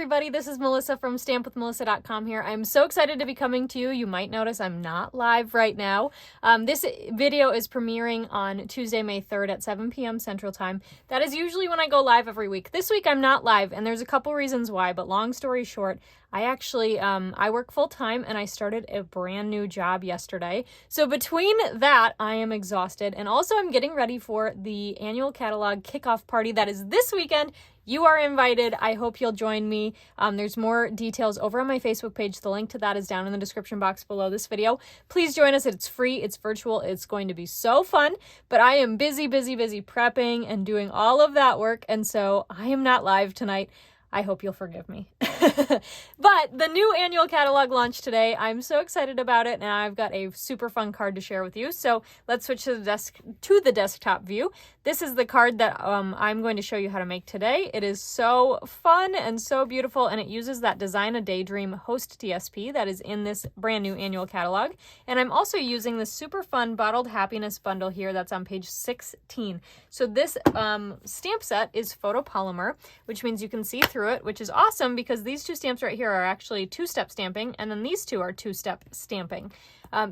everybody, this is Melissa from stampwithmelissa.com here. I'm so excited to be coming to you. You might notice I'm not live right now. This video is premiering on Tuesday, May 3rd at 7 p.m. Central Time. That is usually when I go live every week. This week I'm not live, and there's a couple reasons why, but long story short, I actually, I work full-time and I started a brand new job yesterday. So between that, I am exhausted, and also I'm getting ready for the annual catalog kickoff party that is this weekend. You are invited. I hope you'll join me. There's more details over on my Facebook page. The link to that is down in the description box below this video. Please join us. It's free. It's virtual. It's going to be so fun. But I am busy prepping and doing all of that work. And so I am not live tonight. I hope you'll forgive me. But the new annual catalog launched today. I'm so excited about it, and I've got a super fun card to share with you. So let's switch to the desktop view. This is the card that I'm going to show you how to make today. It is so fun and so beautiful, and it uses that Design a Daydream host DSP that is in this brand new annual catalog. And I'm also using this super fun Bottled Happiness bundle here that's on page 16. So this stamp set is photopolymer, which means you can see through it, which is awesome because these two stamps right here are actually two-step stamping, and then these two are two-step stamping.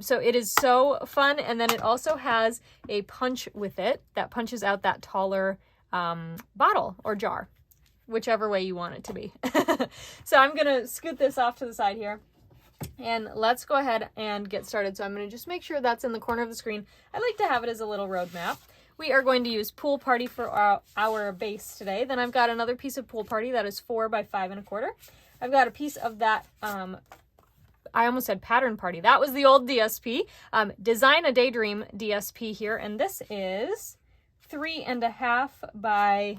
So it is so fun, and then it also has a punch with it that punches out that taller bottle or jar, whichever way you want it to be. So I'm going to scoot this off to the side here, and let's go ahead and get started. So I'm going to just make sure that's in the corner of the screen. I like to have it as a little roadmap. We are going to use Pool Party for our base today. Then I've got another piece of Pool Party that is 4 by 5 1/4. I've got a piece of that, I almost said Pattern Party. That was the old DSP. Design a Daydream DSP here, and this is 3.5 by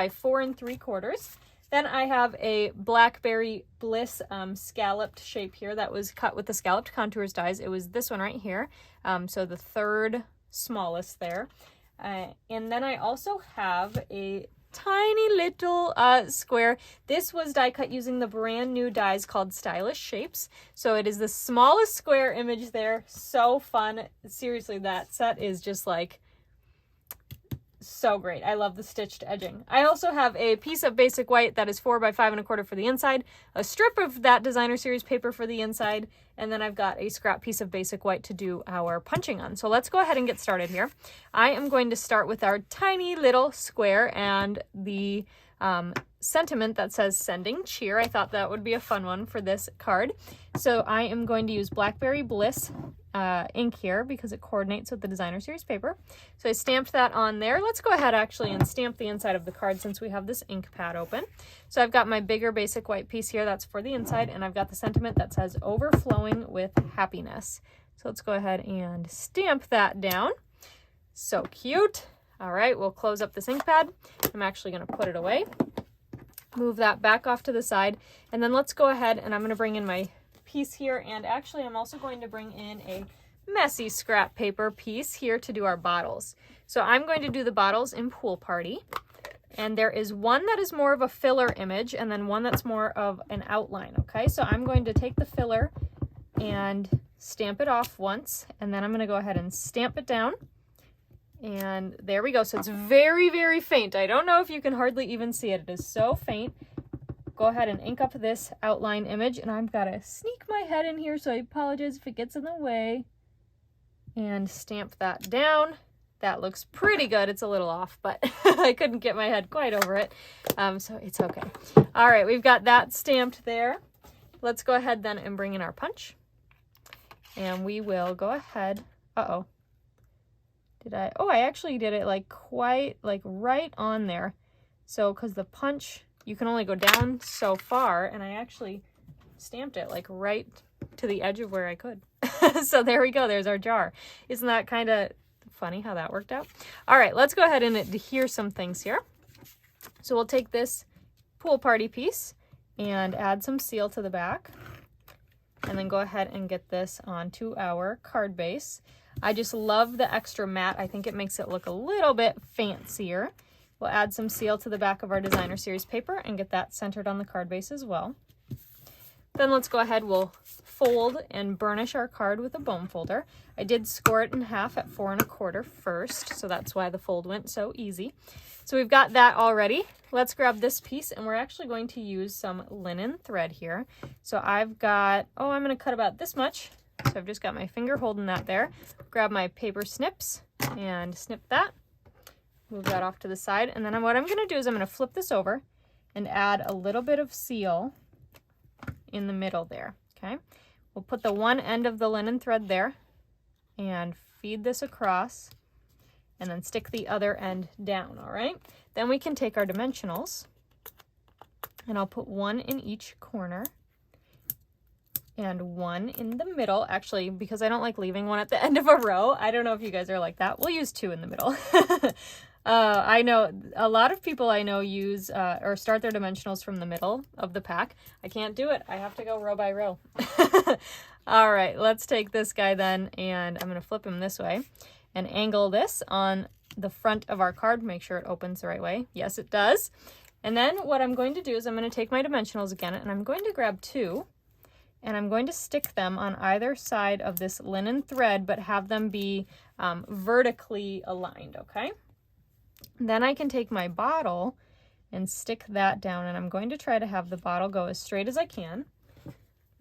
4 3/4. Then I have a Blackberry Bliss scalloped shape here that was cut with the scalloped contours dies. It was this one right here, so the third smallest there. And then I also have a tiny little square. This was die cut using the brand new dies called Stylish Shapes. So it is the smallest square image there. So fun. Seriously, that set is just like so great. I love the stitched edging. I also have a piece of basic white that is 4 by 5 1/4 for the inside, a strip of that designer series paper for the inside, and then I've got a scrap piece of basic white to do our punching on. So let's go ahead and get started here. I am going to start with our tiny little square and the sentiment that says sending cheer. I thought that would be a fun one for this card. So I am going to use Blackberry Bliss ink here because it coordinates with the designer series paper. So I stamped that on there. Let's go ahead actually and stamp the inside of the card since we have this ink pad open. So I've got my bigger basic white piece here that's for the inside, and I've got the sentiment that says overflowing with happiness. So let's go ahead and stamp that down. So cute. All right, we'll close up this ink pad. I'm actually going to put it away. Move that back off to the side, and then let's go ahead and I'm going to bring in my piece here, and actually I'm also going to bring in a messy scrap paper piece here to do our bottles. So I'm going to do the bottles in Pool Party, and there is one that is more of a filler image and then one that's more of an outline. Okay, so I'm going to take the filler and stamp it off once, and then I'm going to go ahead and stamp it down. And there we go. So it's very faint. I don't know if you can hardly even see it. It is so faint. Go ahead and ink up this outline image, and I've got to sneak my head in here, so I apologize if it gets in the way. And stamp that down. That looks pretty good. It's a little off, but I couldn't get my head quite over it, so it's okay. All right, we've got that stamped there. Let's go ahead then and bring in our punch. And we will go ahead. Uh-oh. I actually did it right on there. So, because the punch, you can only go down so far, and I actually stamped it like right to the edge of where I could. So there we go. There's our jar. Isn't that kind of funny how that worked out? All right, let's go ahead and adhere some things here. So we'll take this Pool Party piece and add some seal to the back, and then go ahead and get this onto our card base. I just love the extra matte. I think it makes it look a little bit fancier. We'll add some seal to the back of our designer series paper and get that centered on the card base as well. Then let's go ahead, we'll fold and burnish our card with a bone folder. I did score it in half at 4 1/4 first, so that's why the fold went so easy. So we've got that already. Let's grab this piece, and we're actually going to use some linen thread here. So I've got, I'm going to cut about this much. So I've just got my finger holding that there. Grab my paper snips and snip that. Move that off to the side. And then what I'm going to do is I'm going to flip this over and add a little bit of seal in the middle there, okay? We'll put the one end of the linen thread there and feed this across and then stick the other end down, all right? Then we can take our dimensionals and I'll put one in each corner and one in the middle, actually, because I don't like leaving one at the end of a row. I don't know if you guys are like that. We'll use two in the middle. I know a lot of people I know use or start their dimensionals from the middle of the pack. I can't do it. I have to go row by row. All right, let's take this guy then, and I'm going to flip him this way and angle this on the front of our card. Make sure it opens the right way. Yes, it does. And then what I'm going to do is I'm going to take my dimensionals again, and I'm going to grab two, and I'm going to stick them on either side of this linen thread, but have them be vertically aligned, okay? Then I can take my bottle and stick that down, and I'm going to try to have the bottle go as straight as I can.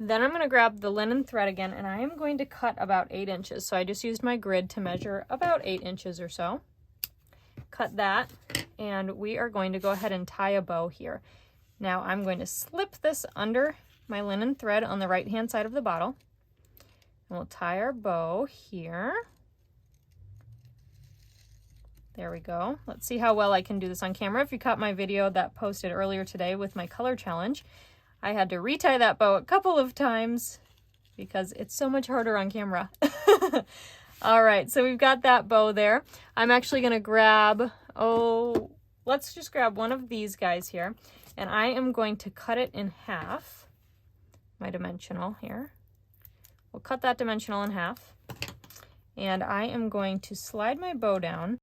Then I'm going to grab the linen thread again, and I am going to cut about 8 inches. So I just used my grid to measure about 8 inches or so. Cut that, and we are going to go ahead and tie a bow here. Now I'm going to slip this under my linen thread on the right-hand side of the bottle. And we'll tie our bow here. There we go. Let's see how well I can do this on camera. If you caught my video that posted earlier today with my color challenge, I had to retie that bow a couple of times because it's so much harder on camera. All right, so we've got that bow there. I'm actually going to grab, let's just grab one of these guys here, and I am going to cut it in half, my dimensional here. We'll cut that dimensional in half, and I am going to slide my bow down